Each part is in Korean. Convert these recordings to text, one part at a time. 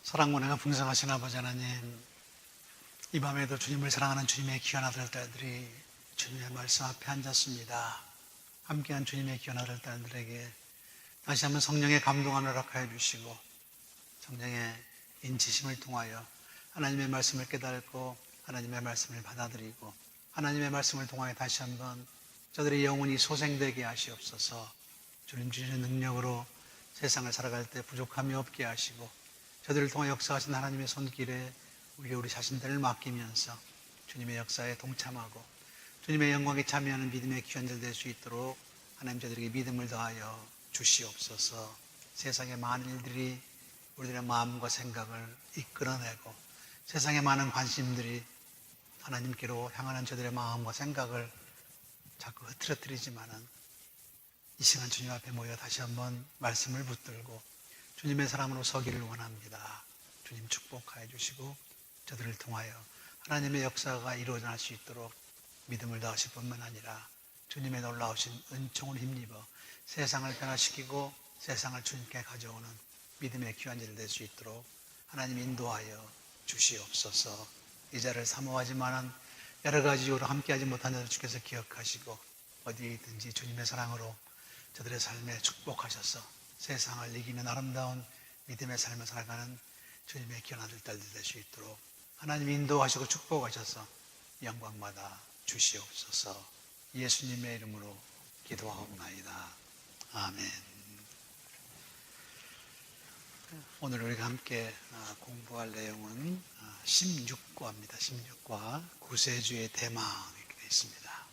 사랑과 은혜가 풍성하신 아버지 하나님, 이 밤에도 주님을 사랑하는 주님의 귀한 아들들이 주님의 말씀 앞에 앉았습니다. 함께한 주님의 귀한 아들들에게 다시 한번 성령의 감동함을 허락하여 주시고 성령의 인치심을 통하여 하나님의 말씀을 깨닫고 하나님의 말씀을 받아들이고 하나님의 말씀을 통하여 다시 한번 저들의 영혼이 소생되게 하시옵소서. 주님 주시는 능력으로 세상을 살아갈 때 부족함이 없게 하시고 저들을 통해 역사하신 하나님의 손길에 우리 자신들을 맡기면서 주님의 역사에 동참하고 주님의 영광에 참여하는 믿음의 귀한 자 될 수 있도록 하나님 저들에게 믿음을 더하여 주시옵소서. 세상의 많은 일들이 우리들의 마음과 생각을 이끌어내고 세상의 많은 관심들이 하나님께로 향하는 저들의 마음과 생각을 자꾸 흐트러뜨리지만은 이 시간 주님 앞에 모여 다시 한번 말씀을 붙들고 주님의 사람으로 서기를 원합니다. 주님 축복하여 주시고 저들을 통하여 하나님의 역사가 이루어질 수 있도록 믿음을 더하실 뿐만 아니라 주님의 놀라우신 은총을 힘입어 세상을 변화시키고 세상을 주님께 가져오는 믿음의 귀한 일 될 수 있도록 하나님 인도하여 주시옵소서. 이 자를 사모하지만은 여러 가지 이유로 함께하지 못한 자를 주께서 기억하시고 어디에 있든지 주님의 사랑으로 저들의 삶에 축복하셔서 세상을 이기는 아름다운 믿음의 삶을 살아가는 주님의 귀한 아들, 딸들 될 수 있도록 하나님 인도하시고 축복하셔서 영광받아 주시옵소서. 예수님의 이름으로 기도하옵나이다. 아멘. 오늘 우리가 함께 공부할 내용은 16과입니다. 16과 구세주의 대망 이렇게 되어 있습니다.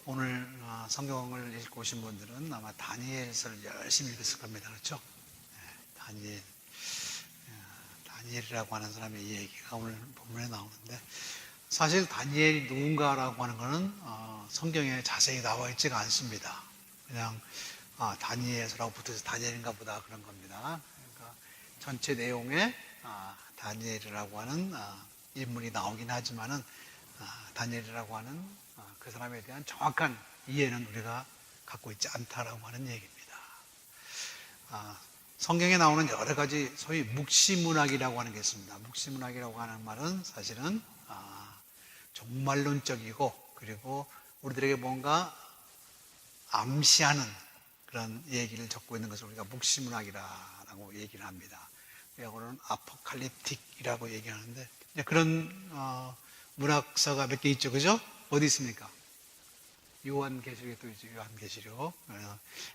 오늘 성경을 읽고 오신 분들은 아마 다니엘서를 열심히 읽었을 겁니다. 그렇죠? 네, 다니엘이라고 하는 사람의 얘기가 오늘 본문에 나오는데 사실 다니엘이 누군가라고 하는 것은 성경에 자세히 나와 있지가 않습니다. 그냥 다니엘서라고 붙어서 다니엘인가 보다 그런 겁니다. 그러니까 전체 내용에 다니엘이라고 하는 인물이 나오긴 하지만은 다니엘이라고 하는 그 사람에 대한 정확한 이해는 우리가 갖고 있지 않다라고 하는 얘기입니다. 성경에 나오는 여러 가지 소위 묵시문학이라고 하는 게 있습니다. 묵시문학이라고 하는 말은 사실은 종말론적이고 그리고 우리들에게 뭔가 암시하는 그런 얘기를 적고 있는 것을 우리가 묵시문학이라고 얘기를 합니다. 영어로는 아포칼립틱이라고 얘기하는데 그런 문학서가 몇 개 있죠, 그죠? 어디 있습니까? 요한계시록에 또 있죠. 요한계시록.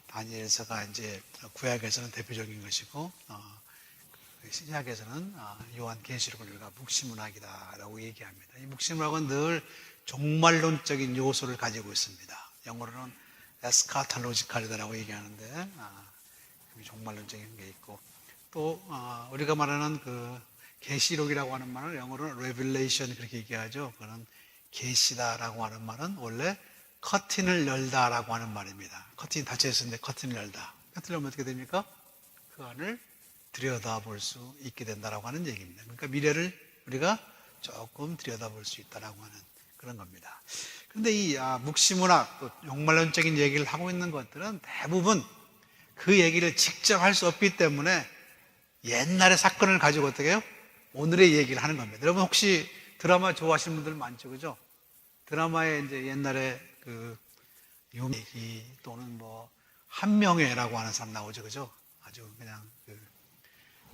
다니엘서가 이제 구약에서는 대표적인 것이고 신약에서는 요한계시록을 우리가 묵시문학이다라고 얘기합니다. 이 묵시문학은 늘 종말론적인 요소를 가지고 있습니다. 영어로는 에스카탈로지칼이다라고 얘기하는데 종말론적인 게 있고 또 우리가 말하는 그 계시록이라고 하는 말은 영어로는 레빌레이션 그렇게 얘기하죠. 그거는 계시다라고 하는 말은 원래 커튼을 열다라고 하는 말입니다. 커튼이 닫혀 있었는데 커튼을 열다. 커튼을 열면 어떻게 됩니까? 그 안을 들여다볼 수 있게 된다라고 하는 얘기입니다. 그러니까 미래를 우리가 조금 들여다볼 수 있다라고 하는 그런 겁니다. 그런데 이 묵시문학, 또 종말론적인 얘기를 하고 있는 것들은 대부분 그 얘기를 직접 할 수 없기 때문에 옛날의 사건을 가지고 어떻게 해요? 오늘의 얘기를 하는 겁니다. 여러분 혹시 드라마 좋아하시는 분들 많죠, 그죠? 드라마에 이제 옛날에 그 요미기 또는 뭐 한명회라고 하는 사람 나오죠, 그죠? 아주 그냥 그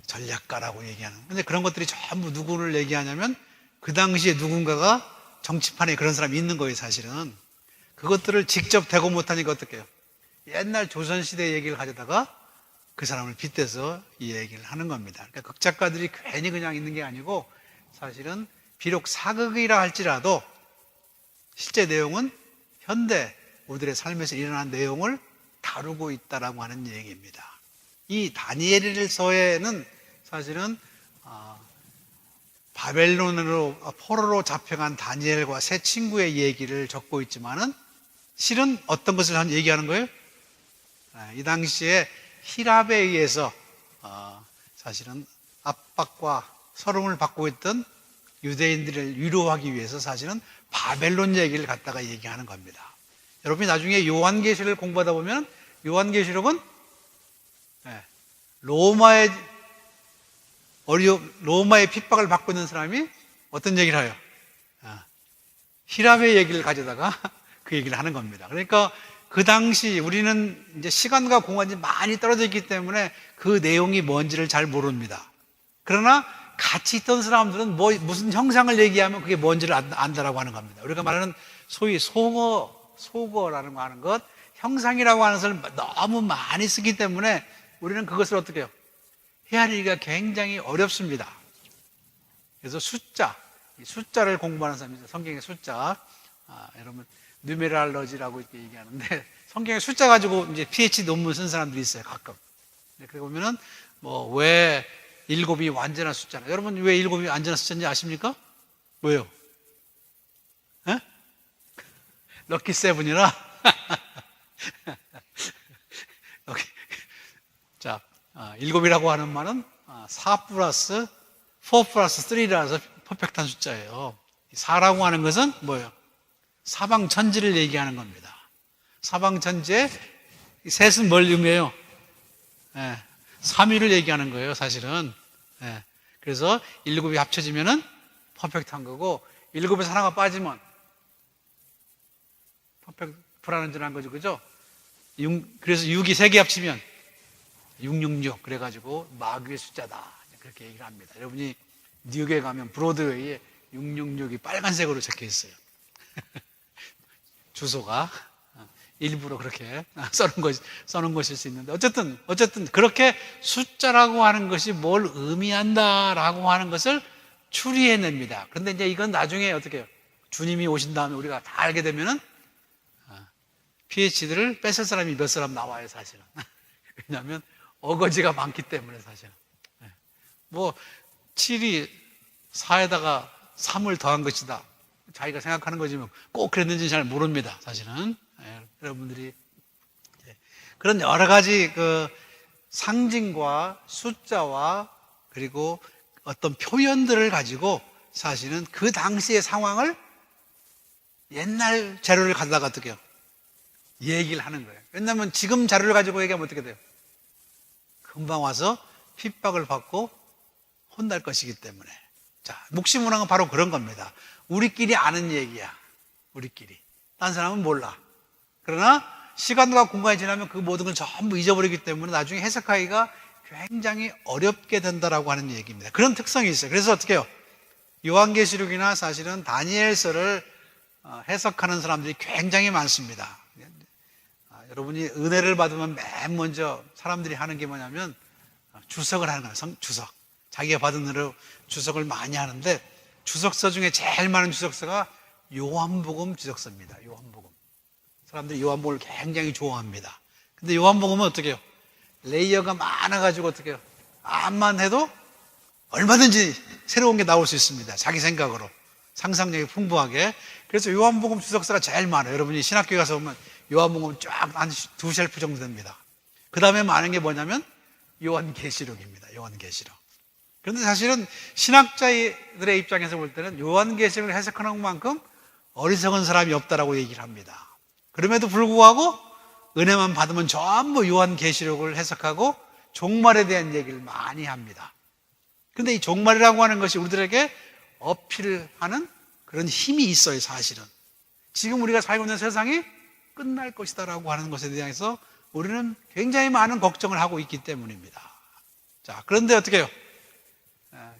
전략가라고 얘기하는. 근데 그런 것들이 전부 누구를 얘기하냐면 그 당시에 누군가가 정치판에 그런 사람이 있는 거예요, 사실은. 그것들을 직접 대고 못하니까 어떻게 해요? 옛날 조선시대 얘기를 가져다가 그 사람을 빗대서 이 얘기를 하는 겁니다. 그러니까 극작가들이 괜히 그냥 있는 게 아니고 사실은 비록 사극이라 할지라도 실제 내용은 현대 우리들의 삶에서 일어난 내용을 다루고 있다라고 하는 얘기입니다. 이 다니엘서에는 사실은 바벨론으로 포로로 잡혀간 다니엘과 세 친구의 얘기를 적고 있지만은 실은 어떤 것을 얘기하는 거예요? 이 당시에 히랍에 의해서 사실은 압박과 서름을 받고 있던 유대인들을 위로하기 위해서 사실은 바벨론 얘기를 갖다가 얘기하는 겁니다. 여러분이 나중에 요한계시를 공부하다 보면 요한계시록은 로마의 핍박을 받고 있는 사람이 어떤 얘기를 해요? 히람의 얘기를 가져다가 그 얘기를 하는 겁니다. 그러니까 그 당시 우리는 이제 시간과 공간이 많이 떨어져 있기 때문에 그 내용이 뭔지를 잘 모릅니다. 그러나 같이 있던 사람들은 무슨 형상을 얘기하면 그게 뭔지를 안다라고 하는 겁니다. 우리가 말하는 소위 소거라는 거 하는 것, 형상이라고 하는 것을 너무 많이 쓰기 때문에 우리는 그것을 어떻게 해요? 헤아리기가 굉장히 어렵습니다. 그래서 숫자를 공부하는 사람입니다. 성경의 숫자. 여러분, 뉴메랄러지라고 이렇게 얘기하는데, 성경의 숫자 가지고 이제 PhD 논문 쓴 사람들이 있어요, 가끔. 그래 보면은, 왜 7이 완전한 숫자나. 여러분, 왜 7이 완전한 숫자인지 아십니까? 왜요? 에? 럭키 세븐이라? 자, 7이라고 하는 말은 4 플러스 3라서 퍼펙트한 숫자예요. 4라고 하는 것은 뭐예요? 사방천지를 얘기하는 겁니다. 사방천지에 셋은 뭘 의미해요? 3위를 얘기하는 거예요, 사실은. 그래서 7이 합쳐지면은 퍼펙트한 거고, 7에서 하나가 빠지면 불안전한 거죠, 그죠? 그래서 6이 3개 합치면 666. 그래가지고 마귀의 숫자다. 그렇게 얘기를 합니다. 여러분이 뉴욕에 가면 브로드웨이에 666이 빨간색으로 적혀 있어요. 주소가 일부러 그렇게 써놓은 것일 수 있는데 어쨌든 그렇게 숫자라고 하는 것이 뭘 의미한다라고 하는 것을 추리해냅니다. 그런데 이제 이건 나중에 어떻게 해요? 주님이 오신 다음에 우리가 다 알게 되면은 PhD를 뺏을 사람이 몇 사람 나와요, 사실은. 왜냐하면 어거지가 많기 때문에 사실은. 7이 4에다가 3을 더한 것이다. 자기가 생각하는 거지만 꼭 그랬는지 잘 모릅니다, 사실은. 여러분들이 그런 여러 가지 그 상징과 숫자와 그리고 어떤 표현들을 가지고 사실은 그 당시의 상황을 옛날 자료를 갖다가 어떻게 해요? 얘기를 하는 거예요. 왜냐하면 지금 자료를 가지고 얘기하면 어떻게 돼요? 금방 와서 핍박을 받고 혼날 것이기 때문에. 자, 묵시문화는 바로 그런 겁니다. 우리끼리 아는 얘기야. 우리끼리. 딴 사람은 몰라. 그러나 시간과 공간이 지나면 그 모든 걸 전부 잊어버리기 때문에 나중에 해석하기가 굉장히 어렵게 된다라고 하는 얘기입니다. 그런 특성이 있어요. 그래서 어떻게 해요? 요한계시록이나 사실은 다니엘서를 해석하는 사람들이 굉장히 많습니다. 여러분이 은혜를 받으면 맨 먼저 사람들이 하는 게 뭐냐면 주석을 하는 거예요. 주석. 자기가 받은 은혜로 주석을 많이 하는데 주석서 중에 제일 많은 주석서가 요한복음 주석서입니다. 요한복음. 사람들이 요한복음을 굉장히 좋아합니다. 근데 요한복음은 어떻게 해요? 레이어가 많아가지고 어떻게 해요? 암만 해도 얼마든지 새로운 게 나올 수 있습니다. 자기 생각으로. 상상력이 풍부하게. 그래서 요한복음 주석서가 제일 많아요. 여러분이 신학교에 가서 보면 요한복음 쫙 한 2셀프 정도 됩니다. 그 다음에 많은 게 뭐냐면 요한계시록입니다. 요한계시록. 그런데 사실은 신학자들의 입장에서 볼 때는 요한계시록을 해석하는 것만큼 어리석은 사람이 없다라고 얘기를 합니다. 그럼에도 불구하고 은혜만 받으면 전부 요한계시록을 해석하고 종말에 대한 얘기를 많이 합니다. 그런데 이 종말이라고 하는 것이 우리들에게 어필하는 그런 힘이 있어요, 사실은. 지금 우리가 살고 있는 세상이 끝날 것이다라고 하는 것에 대해서 우리는 굉장히 많은 걱정을 하고 있기 때문입니다. 자, 그런데 어떻게 해요?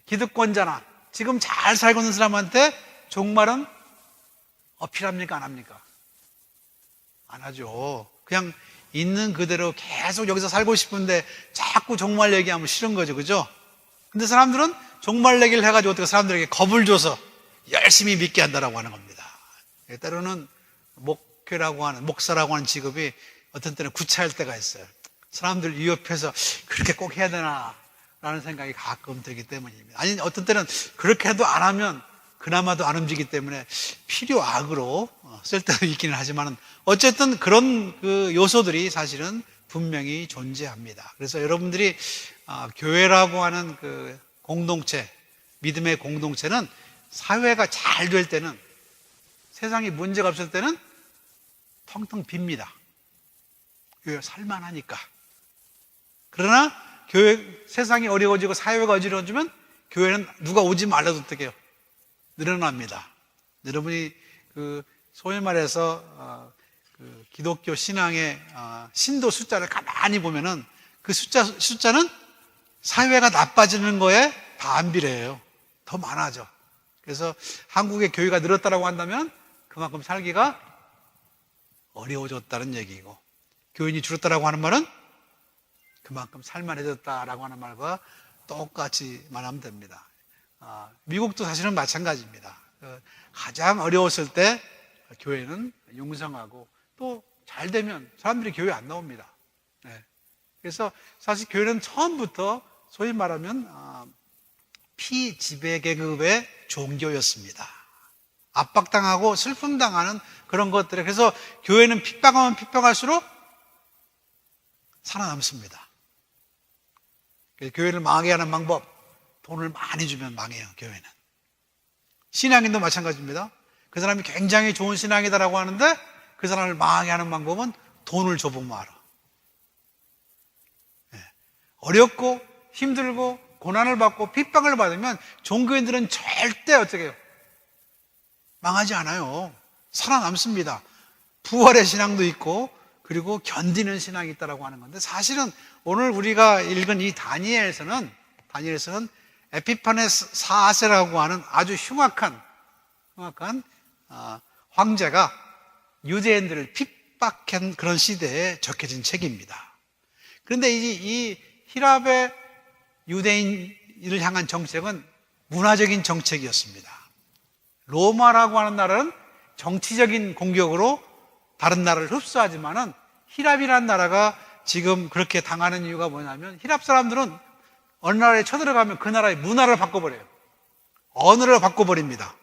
기득권자나 지금 잘 살고 있는 사람한테 종말은 어필합니까? 안 합니까? 안 하죠. 그냥 있는 그대로 계속 여기서 살고 싶은데 자꾸 종말 얘기하면 싫은 거죠. 그죠? 근데 사람들은 종말 얘기를 해가지고 어떻게 사람들에게 겁을 줘서 열심히 믿게 한다라고 하는 겁니다. 때로는 목사라고 하는 직업이 어떤 때는 구차할 때가 있어요. 사람들 위협해서 그렇게 꼭 해야 되나 라는 생각이 가끔 들기 때문입니다. 아니, 어떤 때는 그렇게 해도 안 하면 그나마도 안 움직이기 때문에 필요악으로 쓸 때도 있기는 하지만 어쨌든 그런 그 요소들이 사실은 분명히 존재합니다. 그래서 여러분들이 교회라고 하는 그 공동체, 믿음의 공동체는 사회가 잘 될 때는, 세상에 문제가 없을 때는 텅텅 빕니다. 교회가 살만하니까. 그러나 세상이 어려워지고 사회가 어지러워지면 교회는 누가 오지 말라도 어떡해요? 늘어납니다. 여러분이 소위 말해서 그 기독교 신앙의 신도 숫자를 가만히 보면은 그 숫자는 사회가 나빠지는 거에 반비례해요. 더 많아져. 그래서 한국의 교회가 늘었다라고 한다면 그만큼 살기가 어려워졌다는 얘기고, 교인이 줄었다라고 하는 말은 그만큼 살만해졌다라고 하는 말과 똑같이 말하면 됩니다. 미국도 사실은 마찬가지입니다. 가장 어려웠을 때 교회는 융성하고 또 잘 되면 사람들이 교회 안 나옵니다. 네. 그래서 사실 교회는 처음부터 소위 말하면 피지배계급의 종교였습니다. 압박당하고 슬픔당하는 그런 것들에, 그래서 교회는 핍박하면 핍박할수록 살아남습니다. 교회를 망하게 하는 방법, 돈을 많이 주면 망해요. 교회는. 신앙인도 마찬가지입니다. 그 사람이 굉장히 좋은 신앙이다라고 하는데 그 사람을 망하게 하는 방법은 돈을 줘보면 알아. 네. 어렵고 힘들고 고난을 받고 핍박을 받으면 종교인들은 절대 어떻게 해요? 망하지 않아요. 살아남습니다. 부활의 신앙도 있고 그리고 견디는 신앙이 있다라고 하는 건데, 사실은 오늘 우리가 읽은 이 다니엘서는 에피파네스 4세라고 하는 아주 흉악한 황제가 유대인들을 핍박한 그런 시대에 적혀진 책입니다. 그런데 이 히랍의 유대인을 향한 정책은 문화적인 정책이었습니다. 로마라고 하는 나라는 정치적인 공격으로 다른 나라를 흡수하지만은 히랍이라는 나라가 지금 그렇게 당하는 이유가 뭐냐면, 히랍 사람들은 어느 나라에 쳐들어가면 그 나라의 문화를 바꿔버려요. 언어를 바꿔버립니다.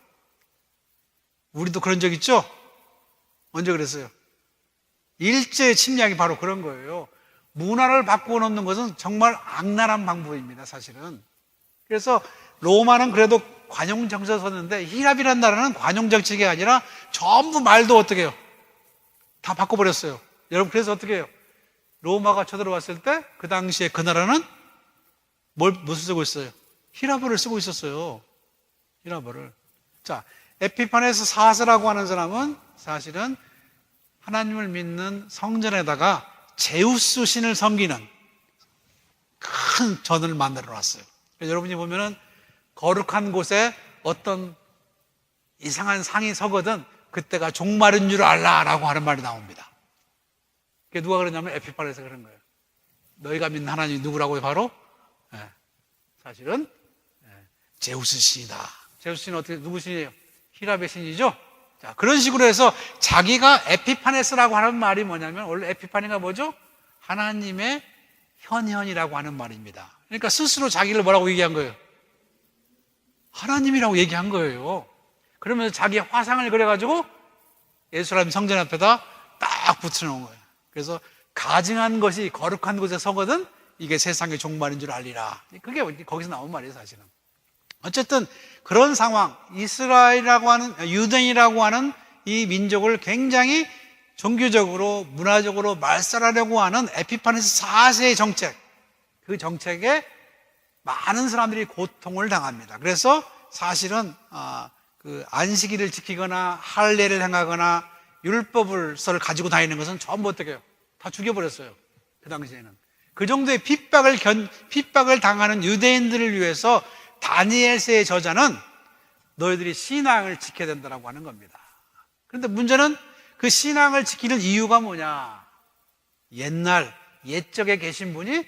우리도 그런 적 있죠? 언제 그랬어요? 일제 침략이 바로 그런 거예요. 문화를 바꾸어 놓는 것은 정말 악랄한 방법입니다, 사실은. 그래서 로마는 그래도 관용 정책을 썼는데 히랍이라는 나라는 관용 정책이 아니라 전부 말도 어떻게 해요? 다 바꿔버렸어요. 여러분, 그래서 어떻게 해요? 로마가 쳐들어왔을 때 그 당시에 그 나라는 무엇을 쓰고 있어요? 히라보를 쓰고 있었어요. 히라보를. 자, 에피파네스 4세라고 하는 사람은 사실은 하나님을 믿는 성전에다가 제우스 신을 섬기는 큰 전을 만들어 놨어요. 여러분이 보면은 거룩한 곳에 어떤 이상한 상이 서거든 그때가 종말인 줄 알라라고 하는 말이 나옵니다. 그게 누가 그러냐면 에피파네스가 그런 거예요. 너희가 믿는 하나님이 누구라고요? 바로 사실은 제우스 신이다. 제우스 신은 어떻게, 누구 신이에요? 히랍의 신이죠? 자, 그런 식으로 해서 자기가 에피파네스라고 하는 말이 뭐냐면, 원래 에피파네가 뭐죠? 하나님의 현현이라고 하는 말입니다. 그러니까 스스로 자기를 뭐라고 얘기한 거예요? 하나님이라고 얘기한 거예요. 그러면서 자기 화상을 그려가지고 예루살렘 성전 앞에다 딱 붙여놓은 거예요. 그래서 가증한 것이 거룩한 곳에 서거든 이게 세상의 종말인 줄 알리라. 그게 거기서 나온 말이에요, 사실은. 어쨌든 그런 상황, 이스라엘이라고 하는, 유대인이라고 하는 이 민족을 굉장히 종교적으로 문화적으로 말살하려고 하는 에피파네스 4세의 정책, 그 정책에 많은 사람들이 고통을 당합니다. 그래서 사실은 그 안식일을 지키거나 할례를 행하거나 율법을 가지고 다니는 것은 전부 어떻게 해요? 다 죽여버렸어요. 그 당시에는. 그 정도의 핍박을 당하는 유대인들을 위해서 다니엘서의 저자는 너희들이 신앙을 지켜야 된다고 하는 겁니다. 그런데 문제는 그 신앙을 지키는 이유가 뭐냐? 옛적에 계신 분이,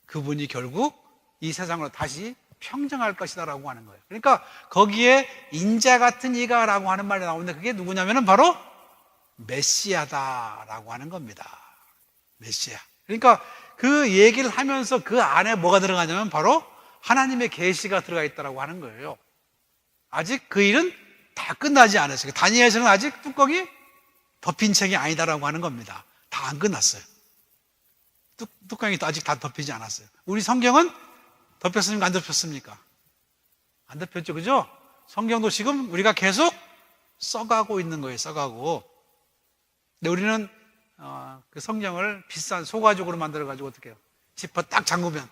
그분이 결국 이 세상으로 다시 평정할 것이다라고 하는 거예요. 그러니까 거기에 인자 같은 이가 라고 하는 말이 나오는데 그게 누구냐면 바로 메시아다라고 하는 겁니다. 메시아. 그러니까 그 얘기를 하면서 그 안에 뭐가 들어가냐면 바로 하나님의 계시가 들어가 있다라고 하는 거예요. 아직 그 일은 다 끝나지 않았어요. 다니엘서는 아직 뚜껑이 덮인 책이 아니다라고 하는 겁니다. 다 안 끝났어요. 뚜껑이 아직 다 덮이지 않았어요. 우리 성경은 덮였습니까? 안 덮였습니까? 안 덮였죠, 그죠? 성경도 지금 우리가 계속 써가고 있는 거예요, 써가고. 근데 우리는 그 성경을 비싼 소가죽으로 만들어가지고 어떻게 해요? 지퍼 딱 잠그면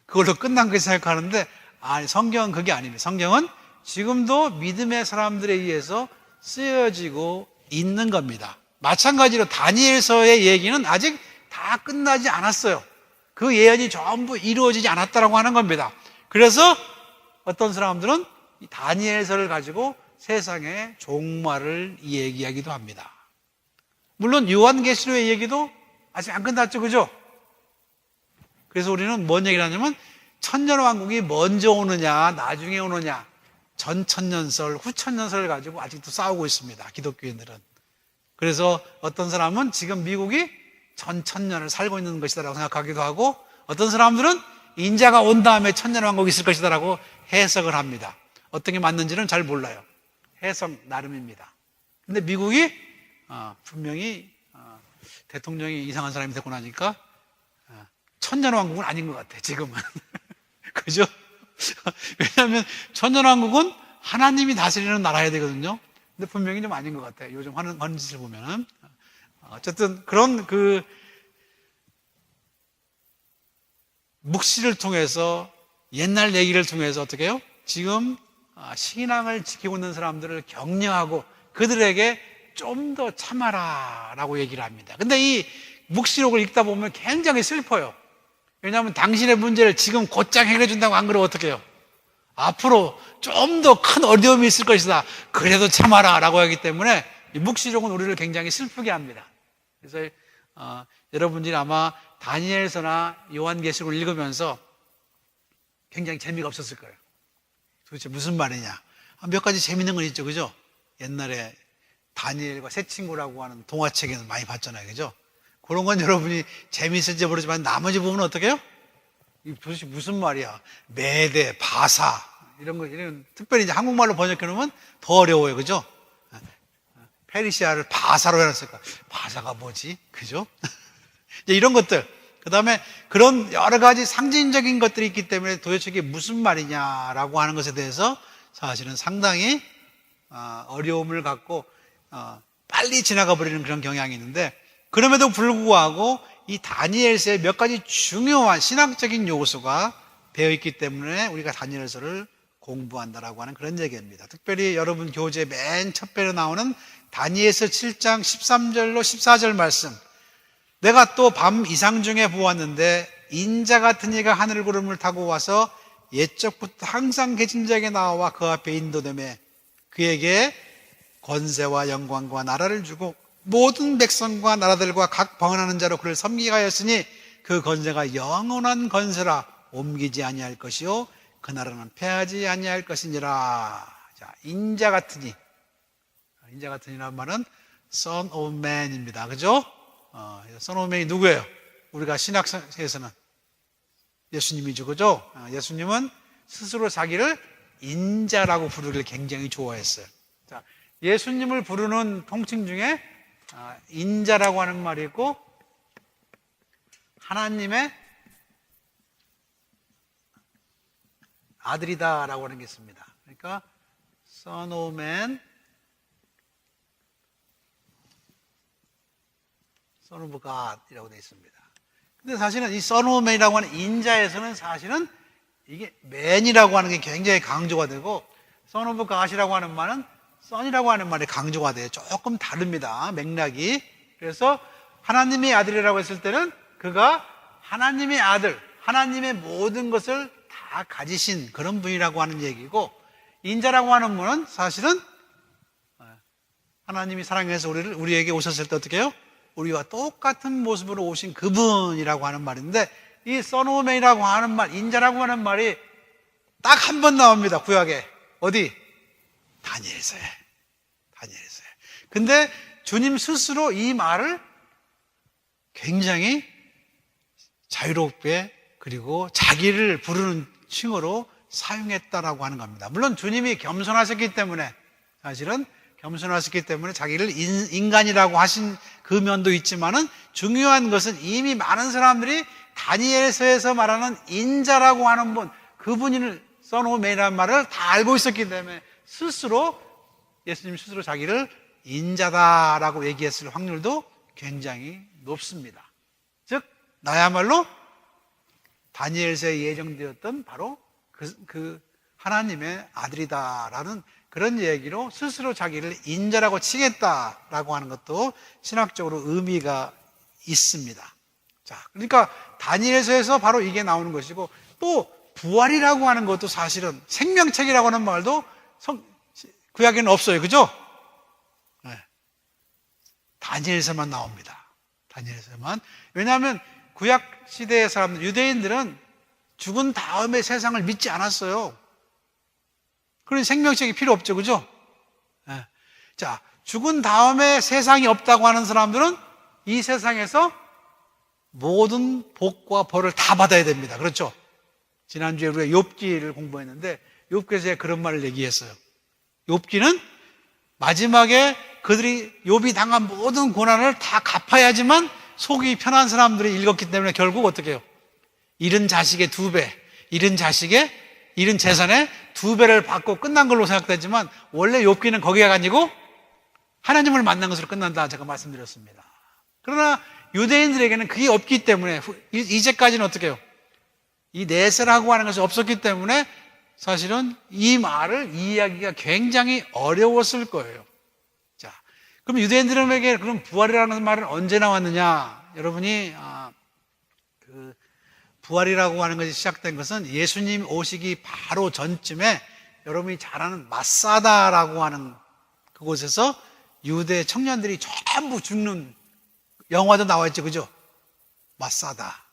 그걸로 끝난 거게 생각하는데, 아니, 성경은 그게 아닙니다. 성경은 지금도 믿음의 사람들에 의해서 쓰여지고 있는 겁니다. 마찬가지로 다니엘서의 얘기는 아직 다 끝나지 않았어요. 그 예언이 전부 이루어지지 않았다라고 하는 겁니다. 그래서 어떤 사람들은 이 다니엘서를 가지고 세상의 종말을 얘기하기도 합니다. 물론 요한계시록의 얘기도 아직 안 끝났죠, 그죠? 그래서 우리는 뭔 얘기를 하냐면 천년왕국이 먼저 오느냐 나중에 오느냐, 전천년설 후천년설을 가지고 아직도 싸우고 있습니다, 기독교인들은. 그래서 어떤 사람은 지금 미국이 전천년을 살고 있는 것이다라고 생각하기도 하고, 어떤 사람들은 인자가 온 다음에 천년왕국이 있을 것이다라고 해석을 합니다. 어떤 게 맞는지는 잘 몰라요. 해석 나름입니다. 근데 미국이 분명히 대통령이 이상한 사람이 되고 나니까 천년왕국은 아닌 것 같아, 지금은. 그죠? 왜냐하면 천년왕국은 하나님이 다스리는 나라야 되거든요. 근데 분명히 좀 아닌 것 같아요, 요즘 하는 짓을 보면은. 어쨌든 그런 그 묵시를 통해서, 옛날 얘기를 통해서 어떻게 해요? 지금 신앙을 지키고 있는 사람들을 격려하고 그들에게 좀 더 참아라 라고 얘기를 합니다. 근데 이 묵시록을 읽다 보면 굉장히 슬퍼요. 왜냐하면 당신의 문제를 지금 곧장 해결해 준다고 안 그러면 어떻게 해요? 앞으로 좀 더 큰 어려움이 있을 것이다, 그래도 참아라 라고 하기 때문에 이 묵시록은 우리를 굉장히 슬프게 합니다. 그래서 여러분들이 아마 다니엘서나 요한계시록을 읽으면서 굉장히 재미가 없었을 거예요. 도대체 무슨 말이냐. 몇 가지 재밌는 건 있죠, 그죠? 옛날에 다니엘과 새 친구라고 하는 동화책에는 많이 봤잖아요, 그죠? 그런 건 여러분이 재미있을지 모르지만 나머지 부분은 어떻게 해요? 이 도대체 무슨 말이야? 메대, 바사 이런 특별히 이제 한국말로 번역해 놓으면 더 어려워요, 그죠? 페르시아를 바사로 해놨을까? 바사가 뭐지? 그죠? 이제 이런 것들, 그 다음에 그런 여러 가지 상징적인 것들이 있기 때문에 도대체 이게 무슨 말이냐라고 하는 것에 대해서 사실은 상당히 어려움을 갖고 빨리 지나가 버리는 그런 경향이 있는데, 그럼에도 불구하고 이 다니엘서에 몇 가지 중요한 신학적인 요소가 되어 있기 때문에 우리가 다니엘서를 공부한다라고 하는 그런 얘기입니다. 특별히 여러분 교재 맨 첫 배로 나오는 다니엘서 7장 13절로 14절 말씀, 내가 또 밤 이상 중에 보았는데 인자 같은 이가 하늘 구름을 타고 와서 옛적부터 항상 계신 자에게 나와 그 앞에 인도되매 그에게 권세와 영광과 나라를 주고 모든 백성과 나라들과 각 방언하는 자로 그를 섬기게 하였으니 그 권세가 영원한 권세라 옮기지 아니할 것이요 그 나라는 패하지 아니할 것이니라. 자, 인자 같으니, 인자 같으니라는 말은 Son of Man입니다, 그죠? Son of Man이 누구예요? 우리가 신학에서는 예수님이죠, 그죠? 예수님은 스스로 자기를 인자라고 부르기를 굉장히 좋아했어요. 자, 예수님을 부르는 통칭 중에 인자라고 하는 말이 있고 하나님의 아들이다라고 하는 게 있습니다. 그러니까 Son of Man, Son of God이라고 되어 있습니다. 근데 사실은 이 Son of Man이라고 하는 인자에서는 사실은 이게 man이라고 하는 게 굉장히 강조가 되고 Son of God이라고 하는 말은 Son이라고 하는 말이 강조가 돼요. 조금 다릅니다, 맥락이. 그래서 하나님의 아들이라고 했을 때는 그가 하나님의 아들, 하나님의 모든 것을 다 가지신 그런 분이라고 하는 얘기고, 인자라고 하는 분은 사실은 하나님이 사랑해서 우리에게 오셨을 때 어떻게 해요? 우리와 똑같은 모습으로 오신 그분이라고 하는 말인데, 이 Son of Man이라고 하는 말, 인자라고 하는 말이 딱 한 번 나옵니다, 구약에. 어디? 다니엘서에. 근데 주님 스스로 이 말을 굉장히 자유롭게, 그리고 자기를 부르는 칭호로 사용했다라고 하는 겁니다. 물론 주님이 겸손하셨기 때문에 사실은 겸손하셨기 때문에 자기를 인간이라고 하신 그 면도 있지만은 중요한 것은 이미 많은 사람들이 다니엘서에서 말하는 인자라고 하는 분, 그분을 써놓음이라는 말을 다 알고 있었기 때문에 예수님 스스로 자기를 인자다라고 얘기했을 확률도 굉장히 높습니다. 즉 나야말로 다니엘서에 예정되었던 바로 그 하나님의 아들이다라는 그런 얘기로 스스로 자기를 인자라고 치겠다라고 하는 것도 신학적으로 의미가 있습니다. 자, 그러니까 다니엘서에서 바로 이게 나오는 것이고, 또 부활이라고 하는 것도 사실은 생명책이라고 하는 말도 구약에는 없어요. 그죠? 네. 다니엘서만 나옵니다. 다니엘서만. 왜냐하면 구약 시대의 사람들, 유대인들은 죽은 다음에 세상을 믿지 않았어요. 그런 생명책이 필요 없죠. 그죠? 네. 자, 죽은 다음에 세상이 없다고 하는 사람들은 이 세상에서 모든 복과 벌을 다 받아야 됩니다. 그렇죠? 지난주에 우리가 욥기를 공부했는데 욥기에서 그런 말을 얘기했어요. 욥기는 마지막에 욥이 당한 모든 고난을 다 갚아야지만 속이 편한 사람들이 읽었기 때문에 결국 어떻게 해요? 잃은 자식의 2배, 잃은 재산의 2배를 받고 끝난 걸로 생각되지만 원래 욥기는 거기가 아니고 하나님을 만난 것으로 끝난다 제가 말씀드렸습니다. 그러나 유대인들에게는 그게 없기 때문에 이제까지는 어떻게 해요? 이 내세라고 하는 것이 없었기 때문에 사실은 이 말을 이해하기가 굉장히 어려웠을 거예요. 자, 그럼 유대인들에게 그럼 부활이라는 말은 언제 나왔느냐? 여러분이 부활이라고 하는 것이 시작된 것은 예수님 오시기 바로 전쯤에 여러분이 잘 아는 마사다라고 하는 그곳에서 유대 청년들이 전부 죽는 영화도 나와 있죠. 그죠? 마사다.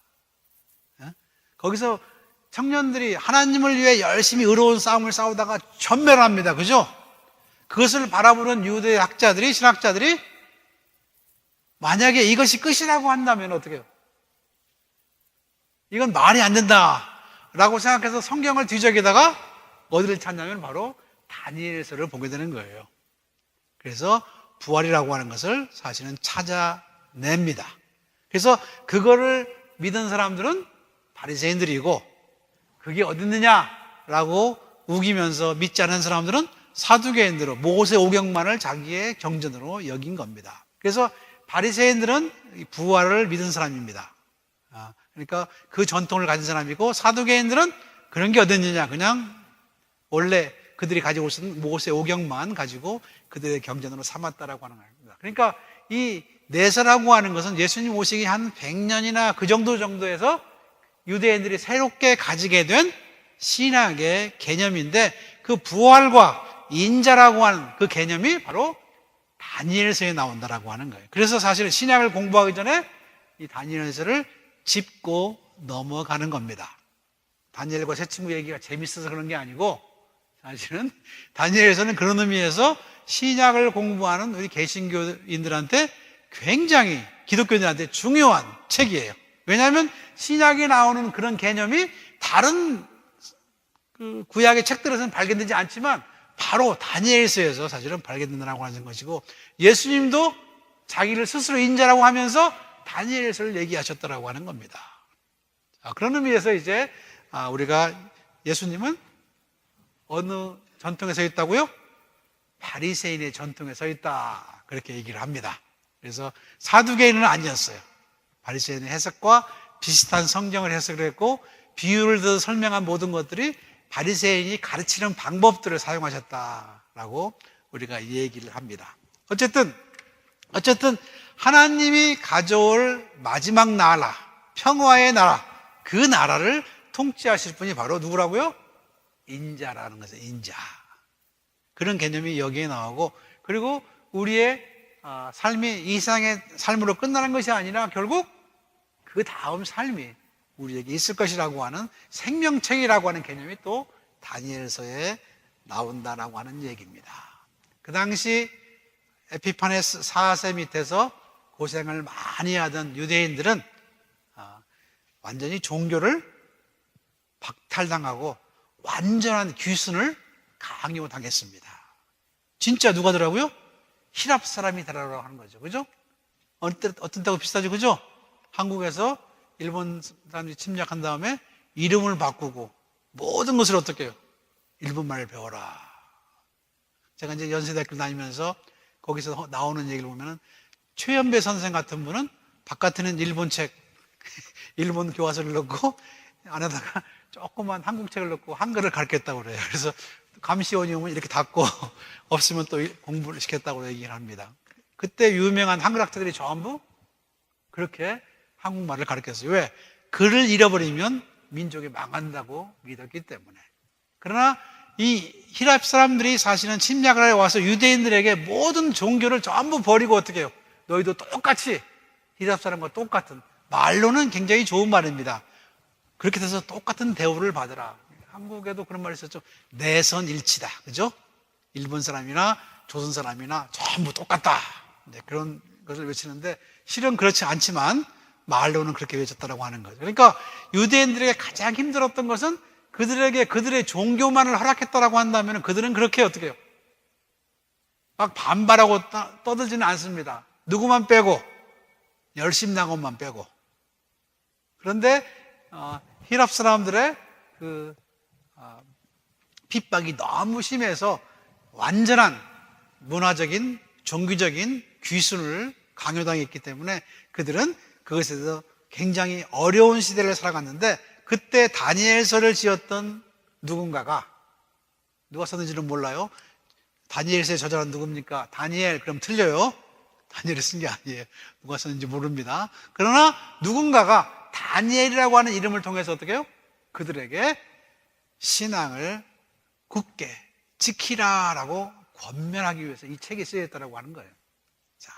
거기서 청년들이 하나님을 위해 열심히 의로운 싸움을 싸우다가 전멸합니다. 그죠? 그것을 바라보는 유대 학자들이, 신학자들이 만약에 이것이 끝이라고 한다면 어떻게 해요? 이건 말이 안 된다 라고 생각해서 성경을 뒤적이다가 어디를 찾냐면 바로 다니엘서를 보게 되는 거예요. 그래서 부활이라고 하는 것을 사실은 찾아냅니다. 그래서 그거를 믿은 사람들은 바리새인들이고, 그게 어디 있느냐라고 우기면서 믿지 않은 사람들은 사두개인들로 모세 오경만을 자기의 경전으로 여긴 겁니다. 그래서 바리새인들은 부활을 믿은 사람입니다. 그러니까 그 전통을 가진 사람이고, 사두개인들은 그런 게 어디 있느냐, 그냥 원래 그들이 가지고 있었던 모세 오경만 가지고 그들의 경전으로 삼았다라고 하는 겁니다. 그러니까 이 내세라고 하는 것은 예수님 오시기 한 100년이나 그 정도에서 유대인들이 새롭게 가지게 된 신학의 개념인데, 그 부활과 인자라고 하는 그 개념이 바로 다니엘서에 나온다라고 하는 거예요. 그래서 사실은 신약을 공부하기 전에 이 다니엘서를 짚고 넘어가는 겁니다. 다니엘과 새 친구 얘기가 재밌어서 그런 게 아니고, 사실은 다니엘서는 그런 의미에서 신약을 공부하는 우리 개신교인들한테 굉장히, 기독교인들한테 중요한 책이에요. 왜냐하면 신약에 나오는 그런 개념이 다른 그 구약의 책들에서는 발견되지 않지만 바로 다니엘서에서 사실은 발견된다고 하는 것이고, 예수님도 자기를 스스로 인자라고 하면서 다니엘서를 얘기하셨다라고 하는 겁니다. 그런 의미에서 이제 우리가 예수님은 어느 전통에 서 있다고요? 바리새인의 전통에 서 있다, 그렇게 얘기를 합니다. 그래서 사두개인은 아니었어요. 바리새인의 해석과 비슷한 성경을 해석을 했고, 비유를 들어 설명한 모든 것들이 바리새인이 가르치는 방법들을 사용하셨다라고 우리가 얘기를 합니다. 어쨌든 하나님이 가져올 마지막 나라, 평화의 나라, 그 나라를 통치하실 분이 바로 누구라고요? 인자라는 것이에요. 인자. 그런 개념이 여기에 나오고, 그리고 우리의 삶이 이 세상의 삶으로 끝나는 것이 아니라 결국 그 다음 삶이 우리에게 있을 것이라고 하는 생명책이라고 하는 개념이 또 다니엘서에 나온다라고 하는 얘기입니다. 그 당시 에피파네스 4세 밑에서 고생을 많이 하던 유대인들은 완전히 종교를 박탈당하고 완전한 귀순을 강요당했습니다. 진짜 누가 더라고요? 히랍 사람이 되라고 하는 거죠. 그죠? 어떤 때하고 비슷하죠. 그죠? 한국에서 일본 사람들이 침략한 다음에 이름을 바꾸고 모든 것을 어떻게 해요? 일본말을 배워라. 제가 이제 연세대학교 다니면서 거기서 나오는 얘기를 보면은 최연배 선생 같은 분은 바깥에는 일본 책, 일본 교과서를 넣고 안에다가 조그만 한국 책을 넣고 한글을 가르쳤다고 그래요. 그래서 감시원이 오면 이렇게 닫고 없으면 또 공부를 시켰다고 얘기를 합니다. 그때 유명한 한글학자들이 전부 그렇게 한국말을 가르쳤어요. 왜? 글을 잃어버리면 민족이 망한다고 믿었기 때문에. 그러나 이 히랍 사람들이 사실은 침략을 하러 와서 유대인들에게 모든 종교를 전부 버리고 어떻게 해요? 너희도 똑같이 히랍 사람과 똑같은, 말로는 굉장히 좋은 말입니다. 그렇게 돼서 똑같은 대우를 받으라. 한국에도 그런 말이 있었죠. 내선일치다. 그죠? 일본 사람이나 조선 사람이나 전부 똑같다. 그런 것을 외치는데 실은 그렇지 않지만 말로는 그렇게 외쳤다라고 하는 거죠. 그러니까 유대인들에게 가장 힘들었던 것은 그들에게 그들의 종교만을 허락했다라고 한다면 그들은 그렇게 어떻게 해요? 막 반발하고 떠들지는 않습니다. 누구만 빼고, 열심당원만 빼고. 그런데 히랍 사람들의 그 핍박이 너무 심해서 완전한 문화적인, 종교적인 귀순을 강요당했기 때문에 그들은 그것에 대해서 굉장히 어려운 시대를 살아갔는데, 그때 다니엘서를 지었던 누군가가, 누가 썼는지는 몰라요. 다니엘서의 저자는 누굽니까? 다니엘, 그럼 틀려요. 다니엘이 쓴 게 아니에요. 누가 썼는지 모릅니다. 그러나 누군가가 다니엘이라고 하는 이름을 통해서 어떻게 해요? 그들에게 신앙을 굳게 지키라라고 권면하기 위해서 이 책이 쓰였다라고 하는 거예요. 자,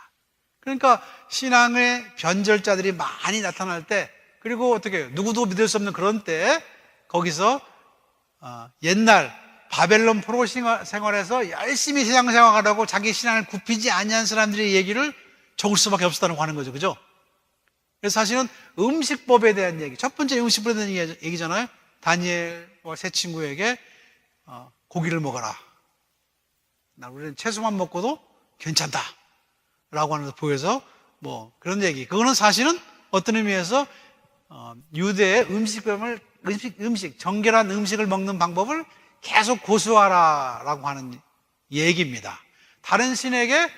그러니까 신앙의 변절자들이 많이 나타날 때, 그리고 어떻게 해요? 누구도 믿을 수 없는 그런 때, 거기서 옛날 바벨론 포로 생활에서 열심히 세상 생활하고 자기 신앙을 굽히지 아니한 사람들의 얘기를 적을 수밖에 없었다고 하는 거죠. 그죠? 그래서 사실은 음식법에 대한 얘기, 첫 번째 음식법에 대한 얘기잖아요. 다니엘과 세 친구에게 고기를 먹어라. 우리는 채소만 먹고도 괜찮다 라고 하는 걸 보여서 뭐 그런 얘기. 그거는 사실은 어떤 의미에서 유대의 음식, 정결한 음식을 먹는 방법을 계속 고수하라라고 하는 얘기입니다. 다른 신에게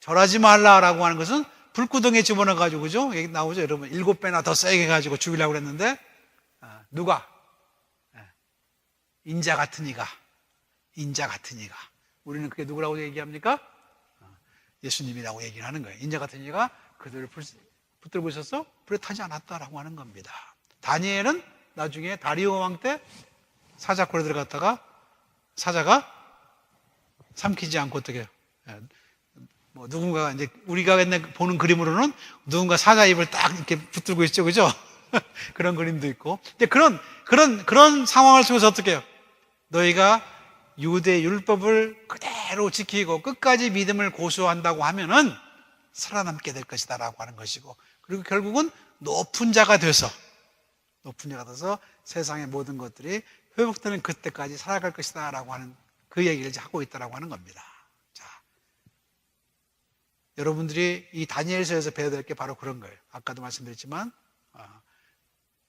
절하지 말라라고 하는 것은 불구덩이에 집어넣어가지고, 그죠? 여기 나오죠? 여러분, 7배나 더 세게 해가지고 죽이려고 그랬는데, 누가? 인자 같은 이가. 우리는 그게 누구라고 얘기합니까? 예수님이라고 얘기를 하는 거예요. 인자 같은 이가 그들을 붙들고 있어서 불에 타지 않았다라고 하는 겁니다. 다니엘은 나중에 다리오 왕 때 사자골에 들어갔다가 사자가 삼키지 않고 어떻게 해요? 뭐 누군가 이제 우리가 보는 그림으로는 누군가 사자 입을 딱 이렇게 붙들고 있죠, 그죠? 그런 그림도 있고. 근데 그런 상황을 속에서 어떻게 해요? 너희가 유대 율법을 그대로 지키고 끝까지 믿음을 고수한다고 하면은 살아남게 될 것이다라고 하는 것이고, 그리고 결국은 높은 자가 돼서 세상의 모든 것들이 회복되는 그때까지 살아갈 것이다라고 하는 그 얘기를 이제 하고 있다라고 하는 겁니다. 자, 여러분들이 이 다니엘서에서 배워야 될 게 바로 그런 거예요. 아까도 말씀드렸지만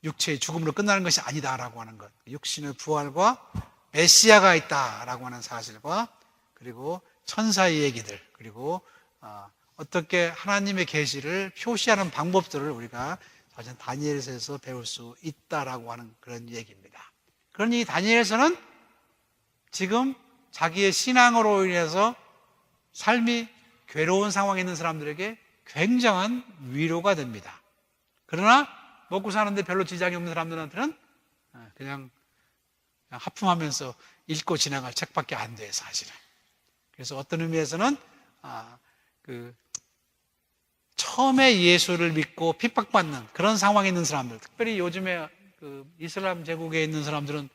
육체의 죽음으로 끝나는 것이 아니다라고 하는 것, 육신의 부활과 메시아가 있다라고 하는 사실과, 그리고 천사의 얘기들, 그리고 어떻게 하나님의 계시를 표시하는 방법들을 우리가 사실 다니엘서에서 배울 수 있다라고 하는 그런 얘기입니다. 그러니 이 다니엘서는 지금 자기의 신앙으로 인해서 삶이 괴로운 상황에 있는 사람들에게 굉장한 위로가 됩니다. 그러나 먹고 사는데 별로 지장이 없는 사람들한테는 그냥 하품하면서 읽고 지나갈 책밖에 안 돼요, 사실은. 그래서 어떤 의미에서는 처음에 예수를 믿고 핍박받는 그런 상황에 있는 사람들, 특별히 요즘에 이슬람 제국에 있는 사람들은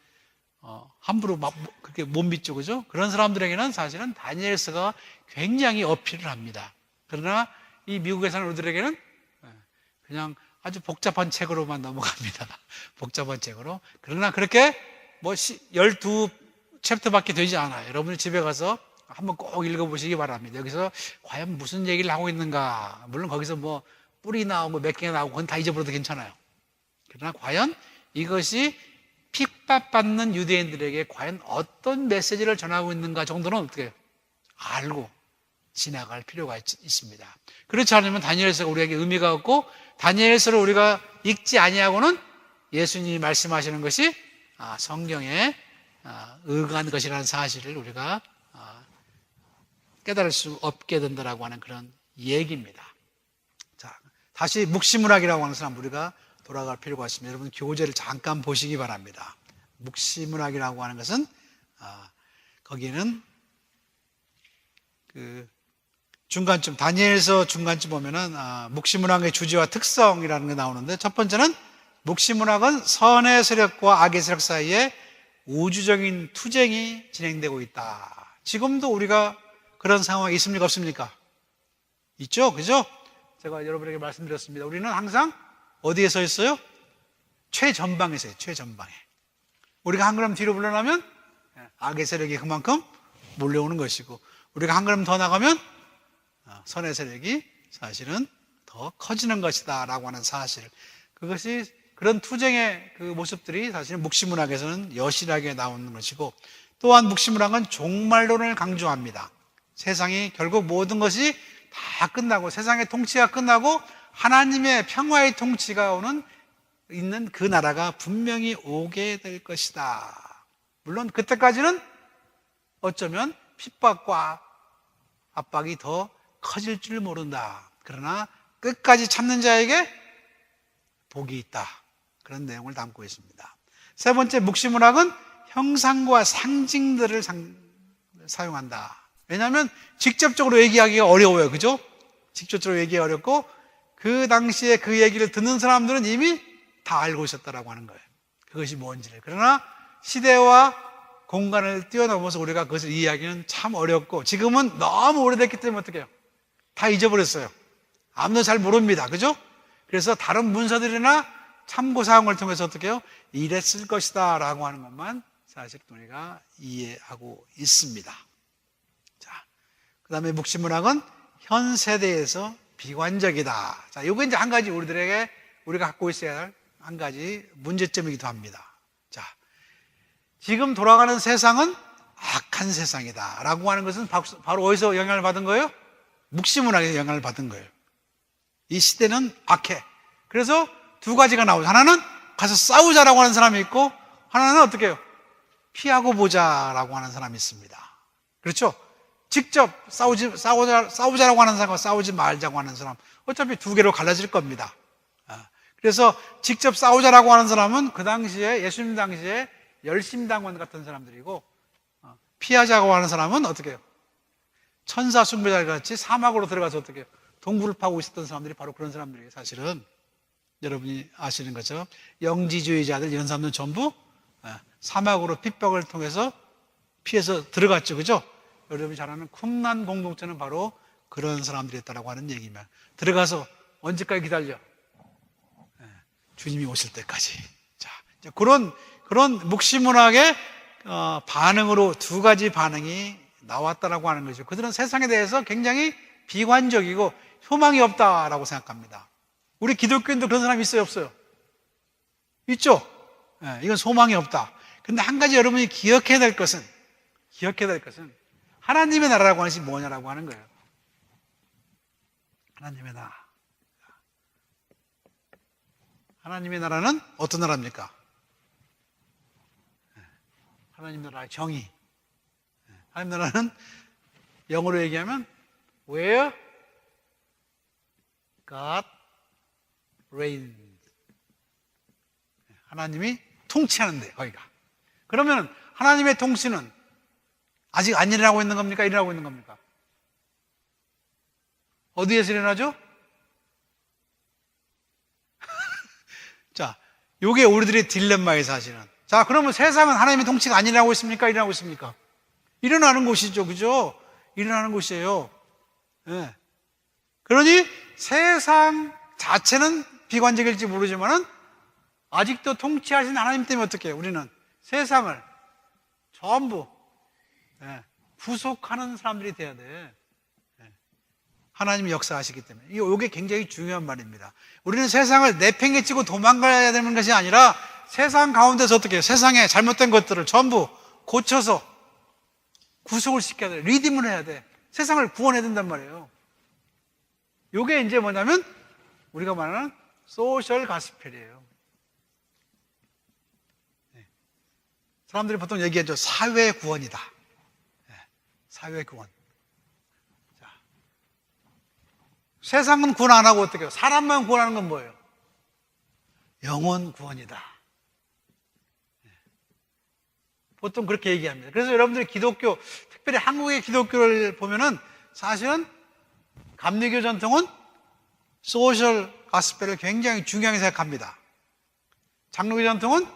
함부로 그렇게 못 믿죠, 그죠? 그런 사람들에게는 사실은 다니엘서가 굉장히 어필을 합니다. 그러나 이 미국에 사는 우리들에게는 그냥 아주 복잡한 책으로만 넘어갑니다. 복잡한 책으로. 그러나 그렇게 12챕터밖에 되지 않아요. 여러분이 집에 가서 한번 꼭 읽어보시기 바랍니다. 여기서 과연 무슨 얘기를 하고 있는가? 물론 거기서 뭐 뿔이 나오고 몇 개가 나오고 그건 다 잊어버려도 괜찮아요. 그러나 과연 이것이 핍박받는 유대인들에게 과연 어떤 메시지를 전하고 있는가 정도는 어떻게 알고 지나갈 필요가 있습니다. 그렇지 않으면 다니엘서가 우리에게 의미가 없고, 다니엘서를 우리가 읽지 아니하고는 예수님이 말씀하시는 것이 성경에 의거한 것이라는 사실을 우리가 깨달을 수 없게 된다라고 하는 그런 얘기입니다. 자, 다시 묵시문학이라고 하는 사람 우리가 돌아갈 필요가 있습니다. 여러분 교재를 잠깐 보시기 바랍니다. 묵시문학이라고 하는 것은 거기에는 그 중간쯤, 다니엘서 중간쯤 보면은 묵시문학의 주제와 특성이라는 게 나오는데, 첫 번째는 묵시문학은 선의 세력과 악의 세력 사이에 우주적인 투쟁이 진행되고 있다. 지금도 우리가 그런 상황이 있습니까? 없습니까? 있죠? 그죠? 제가 여러분에게 말씀드렸습니다. 우리는 항상 어디에 서 있어요? 최전방에 서요. 최전방에. 우리가 한 걸음 뒤로 물러나면 악의 세력이 그만큼 몰려오는 것이고, 우리가 한 걸음 더 나가면 선의 세력이 사실은 더 커지는 것이다 라고 하는 사실, 그것이 그런 투쟁의 그 모습들이 사실은 묵시문학에서는 여실하게 나오는 것이고, 또한 묵시문학은 종말론을 강조합니다. 세상이 결국 모든 것이 다 끝나고 세상의 통치가 끝나고 하나님의 평화의 통치가 있는 그 나라가 분명히 오게 될 것이다. 물론 그때까지는 어쩌면 핍박과 압박이 더 커질 줄 모른다. 그러나 끝까지 참는 자에게 복이 있다. 그런 내용을 담고 있습니다. 세 번째, 묵시문학은 형상과 상징들을 사용한다. 왜냐하면 직접적으로 얘기하기가 어려워요. 그죠? 직접적으로 얘기하기 어렵고, 그 당시에 그 얘기를 듣는 사람들은 이미 다 알고 있었다라고 하는 거예요. 그것이 뭔지를. 그러나 시대와 공간을 뛰어넘어서 우리가 그것을 이해하기는 참 어렵고, 지금은 너무 오래됐기 때문에 어떻게 해요? 다 잊어버렸어요. 아무도 잘 모릅니다. 그죠? 그래서 다른 문서들이나 참고사항을 통해서 어떻게 해요? 이랬을 것이다 라고 하는 것만 사실 우리가 이해하고 있습니다. 자, 그 다음에 묵시문학은 현 세대에서 비관적이다. 자, 이거 이제 한 가지 우리가 갖고 있어야 할 한 가지 문제점이기도 합니다. 자, 지금 돌아가는 세상은 악한 세상이다 라고 하는 것은 바로 어디서 영향을 받은 거예요? 묵시문학에서 영향을 받은 거예요. 이 시대는 악해. 그래서 두 가지가 나오죠. 하나는 가서 싸우자라고 하는 사람이 있고, 하나는 어떻게 해요? 피하고 보자라고 하는 사람이 있습니다. 그렇죠? 직접 싸우자라고 하는 사람과 싸우지 말자고 하는 사람, 어차피 두 개로 갈라질 겁니다. 그래서 직접 싸우자라고 하는 사람은 그 당시에, 예수님 당시에 열심당원 같은 사람들이고, 피하자고 하는 사람은 어떻게 해요? 천사 숭배자 같이 사막으로 들어가서 어떻게 해요? 동굴을 파고 있었던 사람들이 바로 그런 사람들이에요. 사실은 여러분이 아시는 것처럼 영지주의자들, 이런 사람들은 전부 사막으로 핍박을 통해서 피해서 들어갔죠. 그죠? 여러분이 잘 아는 쿰란 공동체는 바로 그런 사람들이었다라고 하는 얘기입니다. 들어가서 언제까지 기다려? 주님이 오실 때까지. 자, 이제 그런 묵시문학의 반응으로 두 가지 반응이 나왔다라고 하는 거죠. 그들은 세상에 대해서 굉장히 비관적이고 소망이 없다라고 생각합니다. 우리 기독교인도 그런 사람이 있어요, 없어요? 있죠? 이건 소망이 없다. 근데 한 가지 여러분이 기억해야 될 것은 하나님의 나라라고 하는 것이 뭐냐라고 하는 거예요. 하나님의 나라. 하나님의 나라는 어떤 나라입니까? 하나님 나라의 정의. 하나님 나라는 영어로 얘기하면 Where God reigns. 하나님이 통치하는데, 거기가. 그러면 하나님의 통치는 아직 안 일어나고 있는 겁니까? 일어나고 있는 겁니까? 어디에서 일어나죠? 자, 요게 우리들의 딜레마의 사실은. 자, 그러면 세상은 하나님의 통치가 안 일어나고 있습니까? 일어나고 있습니까? 일어나는 곳이죠. 그죠? 일어나는 곳이에요. 네. 그러니 세상 자체는 비관적일지 모르지만은 아직도 통치하신 하나님 때문에 어떻게 해요? 우리는 세상을 전부 구속하는 사람들이 돼야 돼. 하나님이 역사하시기 때문에. 이게 굉장히 중요한 말입니다. 우리는 세상을 내팽개치고 도망가야 되는 것이 아니라 세상 가운데서 어떻게 해요? 세상에 잘못된 것들을 전부 고쳐서 구속을 시켜야 돼. 리디움을 해야 돼. 세상을 구원해야 된단 말이에요. 이게 이제 뭐냐면 우리가 말하는 소셜 가스펠이에요. 사람들이 보통 얘기하죠. 사회 구원이다. 사회 구원. 자, 세상은 구원 안 하고 어떻게 해요? 사람만 구원하는 건 뭐예요? 영혼 구원이다. 보통 그렇게 얘기합니다. 그래서 여러분들이 기독교, 특별히 한국의 기독교를 보면은 사실은 감리교 전통은 소셜 가스펠을 굉장히 중요하게 생각합니다. 장로교 전통은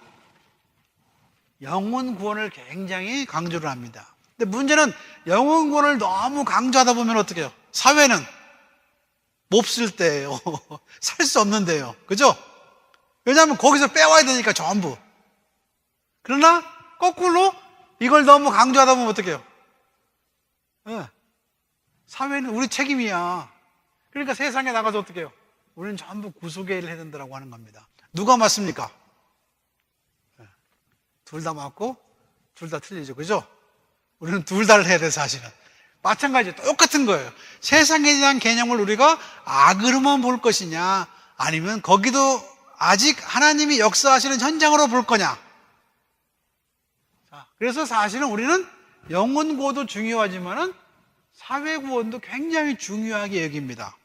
영혼 구원을 굉장히 강조를 합니다. 근데 문제는 영혼 구원을 너무 강조하다 보면 어떻게 해요? 사회는 몹쓸 때예요. 살 수 없는데요. 그죠? 왜냐하면 거기서 빼와야 되니까 전부. 그러나 거꾸로 이걸 너무 강조하다 보면 어떻게 해요? 사회는 우리 책임이야. 그러니까 세상에 나가서 어떻게 해요? 우리는 전부 구속의 일을 해야 된다고 하는 겁니다. 누가 맞습니까? 둘 다 맞고 둘 다 틀리죠. 그죠? 우리는 둘 다를 해야 돼 사실은. 마찬가지 똑같은 거예요. 세상에 대한 개념을 우리가 악으로만 볼 것이냐 아니면 거기도 아직 하나님이 역사하시는 현장으로 볼 거냐. 자, 그래서 사실은 우리는 영혼 구원도 중요하지만은 사회 구원도 굉장히 중요하게 여깁니다.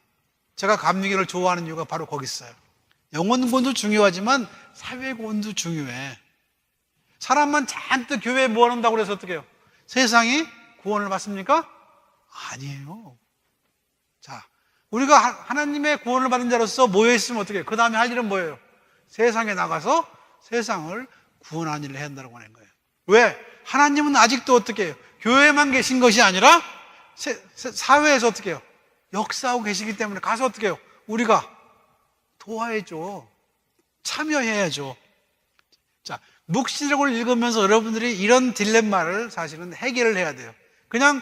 제가 감리교를 좋아하는 이유가 바로 거기 있어요. 영혼 구원도 중요하지만 사회 구원도 중요해. 사람만 잔뜩 교회에 모아놓는다고 그래서 어떻게 해요? 세상이 구원을 받습니까? 아니에요. 자, 우리가 하나님의 구원을 받은 자로서 모여있으면 어떻게 해요? 그 다음에 할 일은 뭐예요? 세상에 나가서 세상을 구원하는 일을 해야 한다고 하는 거예요. 왜? 하나님은 아직도 어떻게 해요? 교회에만 계신 것이 아니라 사회에서 어떻게 해요? 역사하고 계시기 때문에 가서 어떻게 해요? 우리가 도와야죠. 참여해야죠. 자, 묵시록을 읽으면서 여러분들이 이런 딜레마를 사실은 해결을 해야 돼요. 그냥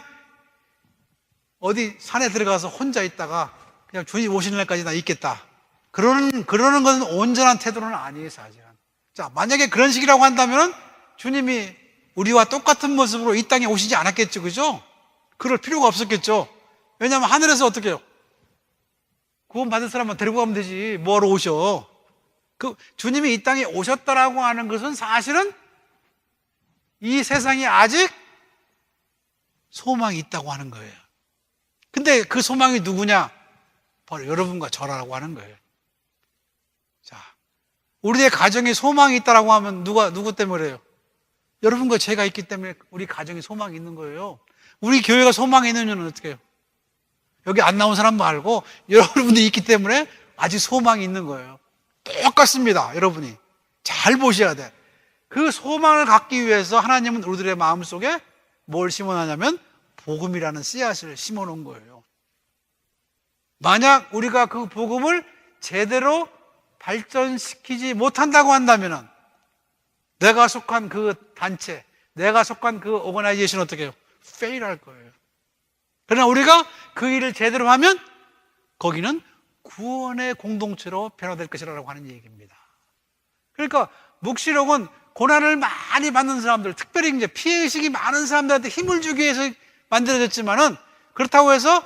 어디 산에 들어가서 혼자 있다가 그냥 주님 오시는 날까지 나 있겠다. 그러는 것은 온전한 태도는 아니에요, 사실은. 자, 만약에 그런 식이라고 한다면 주님이 우리와 똑같은 모습으로 이 땅에 오시지 않았겠죠, 그죠? 그럴 필요가 없었겠죠. 왜냐하면 하늘에서 어떻게 해요? 구원받은 사람만 데리고 가면 되지. 뭐하러 오셔? 주님이 이 땅에 오셨다라고 하는 것은 사실은 이 세상에 아직 소망이 있다고 하는 거예요. 근데 그 소망이 누구냐? 바로 여러분과 저라고 하는 거예요. 자, 우리의 가정에 소망이 있다라고 하면 누구 때문에 그래요? 여러분과 제가 있기 때문에 우리 가정에 소망이 있는 거예요. 우리 교회가 소망이 있는 이유는 어떻게 해요? 여기 안 나온 사람 말고 여러분들이 있기 때문에 아직 소망이 있는 거예요. 똑같습니다. 여러분이 잘 보셔야 돼. 그 소망을 갖기 위해서 하나님은 우리들의 마음속에 뭘 심어놨냐면 복음이라는 씨앗을 심어놓은 거예요. 만약 우리가 그 복음을 제대로 발전시키지 못한다고 한다면 내가 속한 그 단체, 내가 속한 그 오거나이제이션 어떻게 해요? 페일할 거예요. 그러나 우리가 그 일을 제대로 하면 거기는 구원의 공동체로 변화될 것이라고 하는 얘기입니다. 그러니까 묵시록은 고난을 많이 받는 사람들, 특별히 이제 피해의식이 많은 사람들한테 힘을 주기 위해서 만들어졌지만은 그렇다고 해서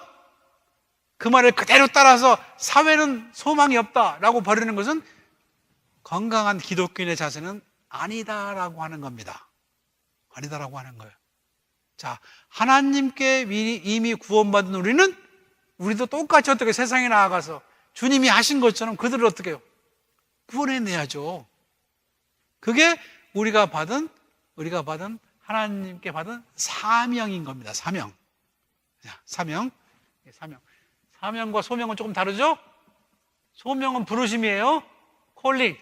그 말을 그대로 따라서 사회는 소망이 없다라고 버리는 것은 건강한 기독교인의 자세는 아니다라고 하는 겁니다. 아니다라고 하는 거예요. 자, 하나님께 이미 구원받은 우리도 똑같이 어떻게 세상에 나아가서 주님이 하신 것처럼 그들을 어떻게 해요? 구원해내야죠. 그게 우리가 받은 하나님께 받은 사명인 겁니다. 사명. 사명과 소명은 조금 다르죠? 소명은 부르심이에요. 콜링.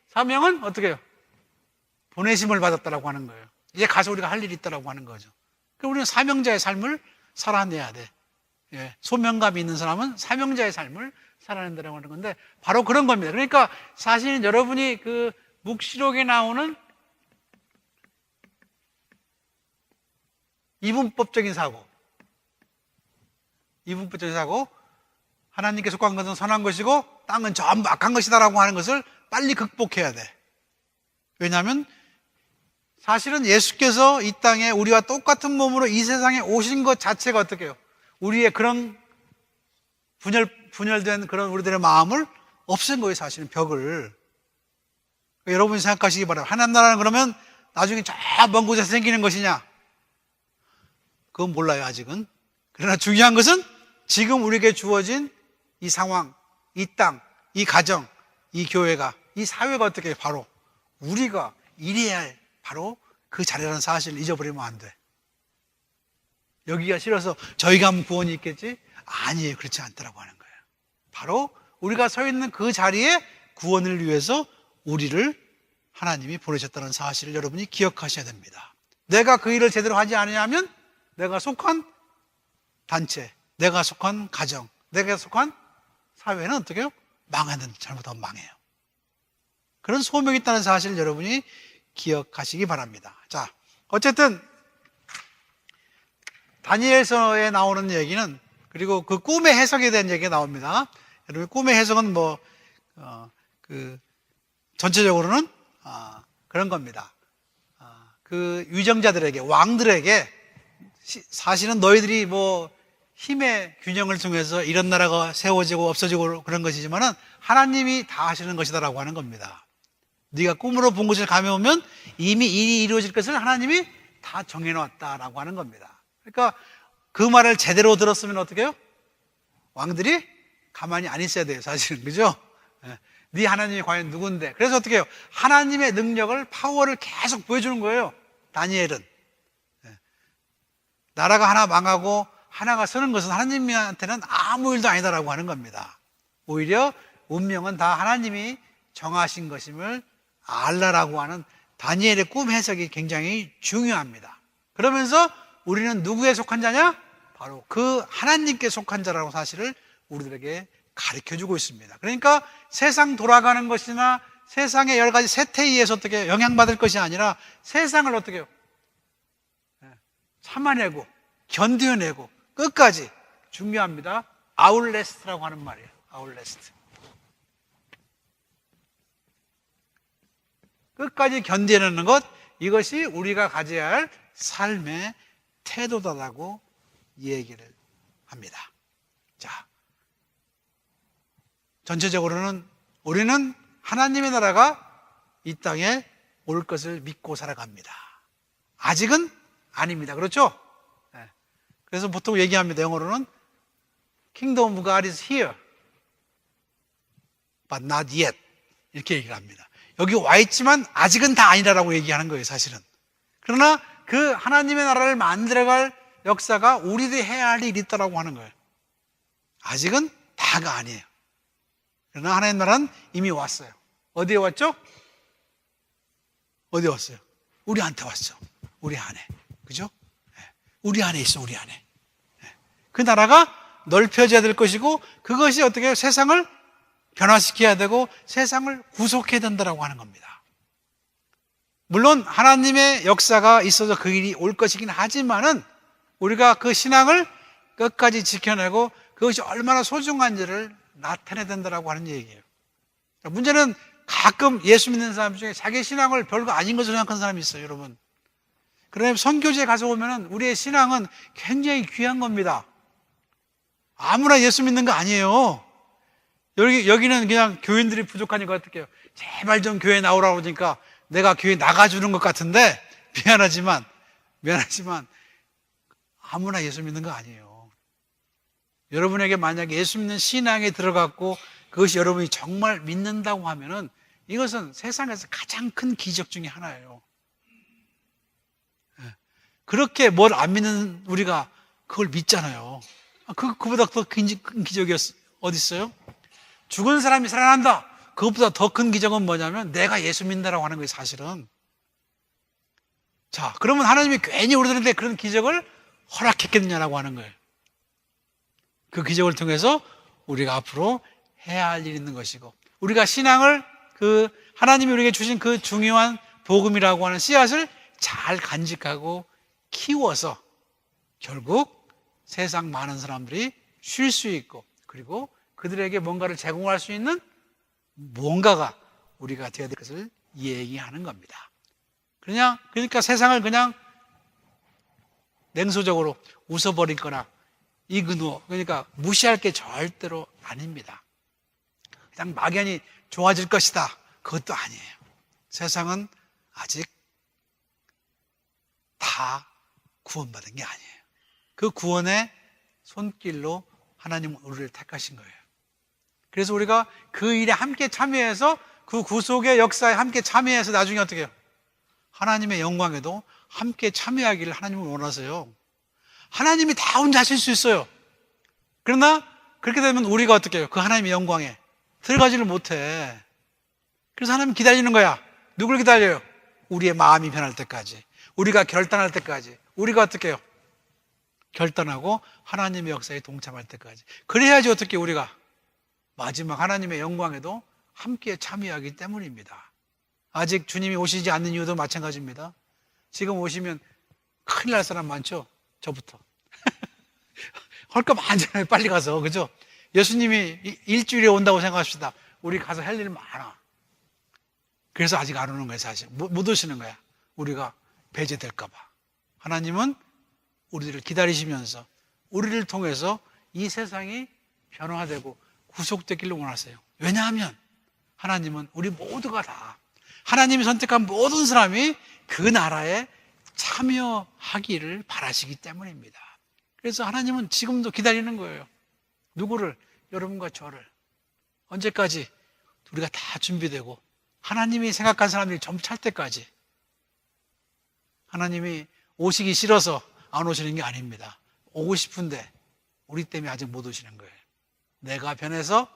사명은 어떻게 해요? 보내심을 받았다라고 하는 거예요. 이제 가서 우리가 할 일이 있다라고 하는 거죠. 그럼 우리는 사명자의 삶을 살아내야 돼. 예, 소명감이 있는 사람은 사명자의 삶을 살아낸다라고 하는 건데 바로 그런 겁니다. 그러니까 사실은 여러분이 그 묵시록에 나오는 이분법적인 사고. 이분법적인 사고. 하나님께 속한 것은 선한 것이고 땅은 전부 악한 것이다라고 하는 것을 빨리 극복해야 돼. 왜냐하면 사실은 예수께서 이 땅에 우리와 똑같은 몸으로 이 세상에 오신 것 자체가 어떻게 해요? 우리의 그런 분열된 그런 우리들의 마음을 없앤 거예요, 사실은 벽을. 여러분이 생각하시기 바랍니다. 하나님 나라는 그러면 나중에 저 먼 곳에서 생기는 것이냐? 그건 몰라요, 아직은. 그러나 중요한 것은 지금 우리에게 주어진 이 상황, 이 땅, 이 가정, 이 교회가, 이 사회가 어떻게 해요? 바로 우리가 이래야 할 바로 그 자리라는 사실을 잊어버리면 안 돼. 여기가 싫어서 저희가 하면 구원이 있겠지? 아니에요. 그렇지 않다라고 하는 거예요. 바로 우리가 서 있는 그 자리에 구원을 위해서 우리를 하나님이 보내셨다는 사실을 여러분이 기억하셔야 됩니다. 내가 그 일을 제대로 하지 않으면 내가 속한 단체, 내가 속한 가정, 내가 속한 사회는 어떻게 해요? 망하는, 잘못하면 망해요. 그런 소명이 있다는 사실을 여러분이 기억하시기 바랍니다. 자, 어쨌든 다니엘서에 나오는 얘기는, 그리고 그 꿈의 해석에 대한 얘기가 나옵니다. 여러분, 꿈의 해석은 전체적으로는 그런 겁니다. 그 위정자들에게, 왕들에게 사실은 너희들이 힘의 균형을 통해서 이런 나라가 세워지고 없어지고 그런 것이지만은 하나님이 다 하시는 것이다라고 하는 겁니다. 네가 꿈으로 본 곳을 가면 이미 일이 이루어질 것을 하나님이 다 정해놓았다라고 하는 겁니다. 그러니까 그 말을 제대로 들었으면 어떻게 해요? 왕들이 가만히 안 있어야 돼요, 사실은. 그죠? 네 하나님이 과연 누군데? 그래서 어떻게 해요? 하나님의 능력을, 파워를 계속 보여주는 거예요, 다니엘은. 나라가 하나 망하고 하나가 서는 것은 하나님한테는 아무 일도 아니다라고 하는 겁니다. 오히려 운명은 다 하나님이 정하신 것임을 알라라고 하는 다니엘의 꿈 해석이 굉장히 중요합니다. 그러면서 우리는 누구에 속한 자냐? 바로 그 하나님께 속한 자라고 사실을 우리들에게 가르쳐주고 있습니다. 그러니까 세상 돌아가는 것이나 세상의 여러 가지 세태에 의해서 어떻게 영향받을 것이 아니라 세상을 어떻게 해요? 참아내고 견뎌내고 끝까지, 중요합니다, 아울레스트라고 하는 말이에요. 아울레스트. 끝까지 견뎌내는 것, 이것이 우리가 가져야 할 삶의 태도다라고 얘기를 합니다. 자, 전체적으로는 우리는 하나님의 나라가 이 땅에 올 것을 믿고 살아갑니다. 아직은 아닙니다. 그렇죠? 그래서 보통 얘기합니다. 영어로는 Kingdom of God is here, but not yet. 이렇게 얘기를 합니다. 여기 와 있지만 아직은 다 아니라고 얘기하는 거예요, 사실은. 그러나 그 하나님의 나라를 만들어갈 역사가 우리들이 해야 할 일이 있다라고 하는 거예요. 아직은 다가 아니에요. 그러나 하나님의 나라는 이미 왔어요. 어디에 왔죠? 어디에 왔어요? 우리한테 왔어. 우리 안에. 그죠? 우리 안에 있어, 우리 안에. 그 나라가 넓혀져야 될 것이고, 그것이 어떻게 세상을 변화시켜야 되고 세상을 구속해야 된다고 하는 겁니다. 물론 하나님의 역사가 있어서 그 일이 올 것이긴 하지만은 우리가 그 신앙을 끝까지 지켜내고 그것이 얼마나 소중한지를 나타내야 된다고 하는 얘기예요. 문제는 가끔 예수 믿는 사람 중에 자기 신앙을 별거 아닌 것으로 생각하는 사람이 있어요, 여러분. 그러면 선교지에 가서 보면은 우리의 신앙은 굉장히 귀한 겁니다. 아무나 예수 믿는 거 아니에요. 여기는 그냥 교인들이 부족하니까 어떻게 해요? 제발 좀 교회 나오라고 하니까 내가 교회 나가주는 것 같은데, 미안하지만 아무나 예수 믿는 거 아니에요. 여러분에게 만약에 예수 믿는 신앙에 들어갔고 그것이 여러분이 정말 믿는다고 하면은 이것은 세상에서 가장 큰 기적 중에 하나예요. 그렇게 뭘 안 믿는 우리가 그걸 믿잖아요. 그보다 더 큰 기적이 어디 있어요? 죽은 사람이 살아난다. 그것보다 더 큰 기적은 뭐냐면 내가 예수 믿는다라고 하는 거예요, 사실은. 자, 그러면 하나님이 괜히 우리들한테 그런 기적을 허락했겠느냐라고 하는 거예요. 그 기적을 통해서 우리가 앞으로 해야 할 일이 있는 것이고, 우리가 신앙을 그 하나님이 우리에게 주신 그 중요한 복음이라고 하는 씨앗을 잘 간직하고 키워서 결국 세상 많은 사람들이 쉴 수 있고, 그리고 그들에게 뭔가를 제공할 수 있는 뭔가가 우리가 되어야 될 것을 얘기하는 겁니다. 그러니까 세상을 그냥 냉소적으로 웃어버리거나 이그노, 그러니까 무시할 게 절대로 아닙니다. 그냥 막연히 좋아질 것이다, 그것도 아니에요. 세상은 아직 다 구원받은 게 아니에요. 그 구원의 손길로 하나님은 우리를 택하신 거예요. 그래서 우리가 그 일에 함께 참여해서, 그 구속의 역사에 함께 참여해서 나중에 어떻게 해요? 하나님의 영광에도 함께 참여하기를 하나님은 원하세요. 하나님이 다 혼자 하실 수 있어요. 그러나 그렇게 되면 우리가 어떻게 해요? 그 하나님의 영광에 들어가지를 못해. 그래서 하나님 기다리는 거야. 누굴 기다려요? 우리의 마음이 변할 때까지, 우리가 결단할 때까지, 우리가 어떻게 해요? 결단하고 하나님의 역사에 동참할 때까지. 그래야지 어떻게 우리가 마지막 하나님의 영광에도 함께 참여하기 때문입니다. 아직 주님이 오시지 않는 이유도 마찬가지입니다. 지금 오시면 큰일 날 사람 많죠? 저부터. 할 거 많잖아요. 빨리 가서. 그죠? 예수님이 일주일에 온다고 생각합시다. 우리 가서 할 일 많아. 그래서 아직 안 오는 거예요, 사실. 못 오시는 거야. 우리가 배제될까 봐. 하나님은 우리를 기다리시면서 우리를 통해서 이 세상이 변화되고 구속되기를 원하세요. 왜냐하면 하나님은 우리 모두가 다, 하나님이 선택한 모든 사람이 그 나라에 참여하기를 바라시기 때문입니다. 그래서 하나님은 지금도 기다리는 거예요. 누구를? 여러분과 저를. 언제까지? 우리가 다 준비되고 하나님이 생각한 사람들이 전부 찰 때까지. 하나님이 오시기 싫어서 안 오시는 게 아닙니다. 오고 싶은데 우리 때문에 아직 못 오시는 거예요. 내가 변해서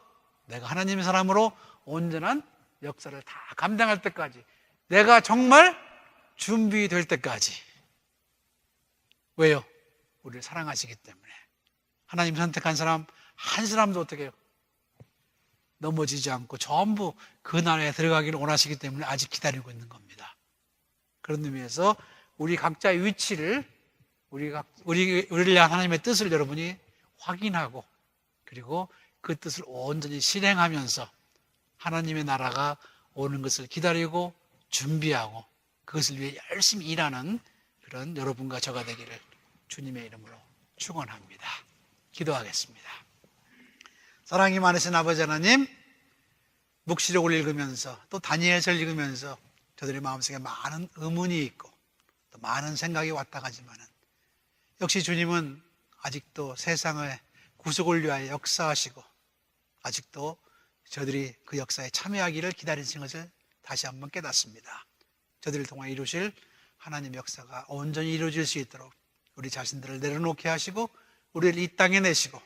내가 하나님의 사람으로 온전한 역사를 다 감당할 때까지, 내가 정말 준비될 때까지. 왜요? 우리를 사랑하시기 때문에. 하나님 선택한 사람 한 사람도 어떻게 해요? 넘어지지 않고 전부 그 나라에 들어가기를 원하시기 때문에 아직 기다리고 있는 겁니다. 그런 의미에서 우리 각자의 위치를, 우리를 위한 하나님의 뜻을 여러분이 확인하고, 그리고 그 뜻을 온전히 실행하면서 하나님의 나라가 오는 것을 기다리고 준비하고 그것을 위해 열심히 일하는 그런 여러분과 저가 되기를 주님의 이름으로 축원합니다. 기도하겠습니다. 사랑이 많으신 아버지 하나님, 묵시록을 읽으면서 또 다니엘서를 읽으면서 저들의 마음속에 많은 의문이 있고 또 많은 생각이 왔다 가지만은 역시 주님은 아직도 세상의 구속을 위하여 역사하시고 아직도 저들이 그 역사에 참여하기를 기다리시는 것을 다시 한번 깨닫습니다. 저들을 통해 이루실 하나님의 역사가 온전히 이루어질 수 있도록 우리 자신들을 내려놓게 하시고 우리를 이 땅에 내시고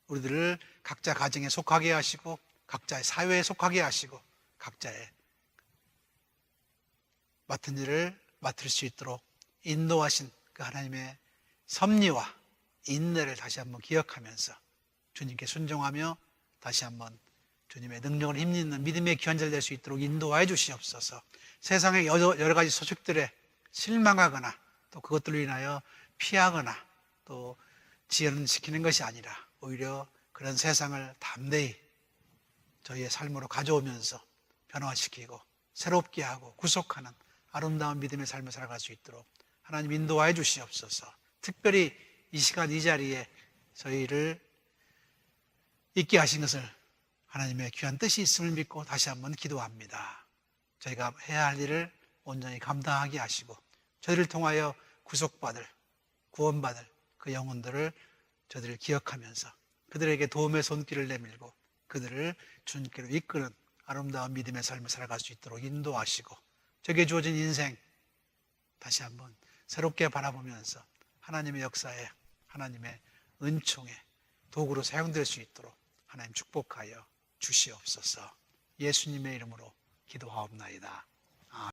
우리들을 각자 가정에 속하게 하시고 각자의 사회에 속하게 하시고 각자의 맡은 일을 맡을 수 있도록 인도하신 그 하나님의 섭리와 인내를 다시 한번 기억하면서 주님께 순종하며 다시 한번 주님의 능력을 힘입는 믿음의 귀한 자를 될 수 있도록 인도하여 주시옵소서. 세상의 여러 가지 소식들에 실망하거나 또 그것들로 인하여 피하거나 또 지연시키는 것이 아니라 오히려 그런 세상을 담대히 저희의 삶으로 가져오면서 변화시키고 새롭게 하고 구속하는 아름다운 믿음의 삶을 살아갈 수 있도록 하나님 인도하여 주시옵소서. 특별히 이 시간 이 자리에 저희를 있게 하신 것을 하나님의 귀한 뜻이 있음을 믿고 다시 한번 기도합니다. 저희가 해야 할 일을 온전히 감당하게 하시고 저희를 통하여 구속받을, 구원받을 그 영혼들을 저희를 기억하면서 그들에게 도움의 손길을 내밀고 그들을 주님께로 이끄는 아름다운 믿음의 삶을 살아갈 수 있도록 인도하시고 저에게 주어진 인생 다시 한번 새롭게 바라보면서 하나님의 역사에 하나님의 은총에 도구로 사용될 수 있도록 하나님 축복하여 주시옵소서. 예수님의 이름으로 기도하옵나이다.